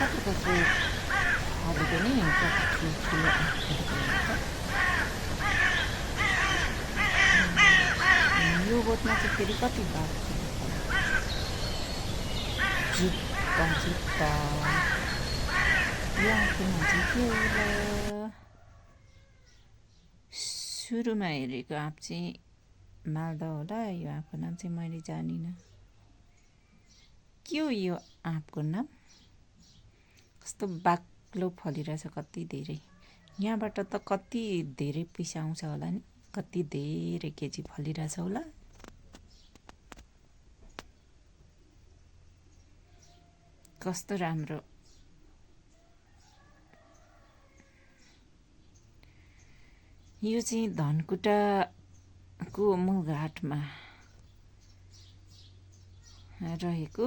कस्तो कस्तो फलेको नि कति ठुल्ठुलो आँपहरू हुन्छ। यो बोटमा चाहिँ फेरि कति बाँच्छ जुत्ता जुत्ता यो आँपको नाम चाहिँ के होला? सुरुमा हेरेको आँप चाहिँ मालदा होला। यो आँपको नाम चाहिँ मैले जानिनँ। के हो यो आँपको नाम? कस्तो बाक्लो फलिरहेछ कति धेरै। यहाँबाट त कति धेरै पैसा आउँछ होला नि? कति धेरै केजी फलिरहेछ होला। कस्तो राम्रो। यो चाहिँ धनकुटाको मूलघाटमा रहेको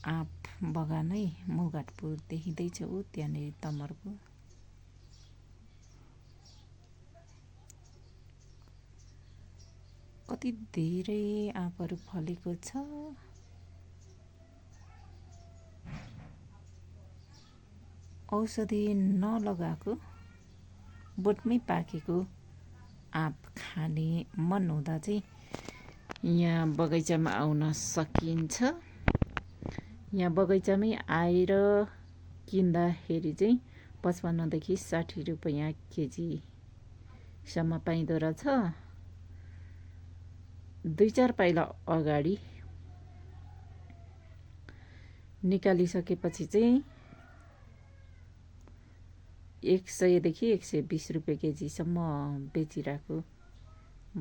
आँप बगानै मूलघाटपुर देखिँदैछ। ऊ त्यहाँनिर तमरको कति धेरै आँपहरू फलेको छ। औषधि नलगाएको बोटमै पाकेको आँप खाने मन हुँदा चाहिँ यहाँ बगैँचामा आउन सकिन्छ। यहाँ बगैँचामै आएर किन्दाखेरि चाहिँ 55 देखि 60 रुपैयाँ केजीसम्म पाइँदो रहेछ। 2-4 पाइला अगाडि निकालिसकेपछि चाहिँ 100 देखि 120 रुपैयाँ केजीसम्म बेचिरहेको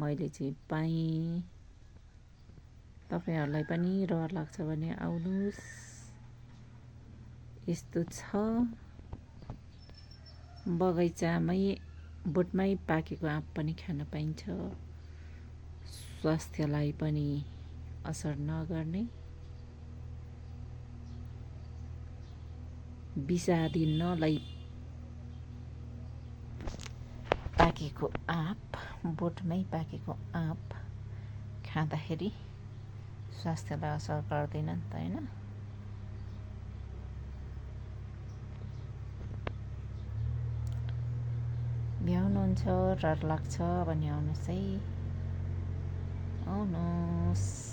मैले चाहिँ पाएँ। तपाईहरुलाई पनि रहर लाग्छ भने आउनुस्। यस्तो छ बगैँचामै बोटमै पाकेको आँप पनि खान पाइन्छ। स्वास्थ्यलाई पनि असर नगर्ने, विषादी नलाई पाकेको आँप, बोटमै पाकेको आँप खाँदाखेरि स्वास्थ्यलाई असर गर्दैन नि त हैन। भ्याउनुहुन्छ, रहर लाग्छ भने आउनुहोस् है, आउनुहोस्।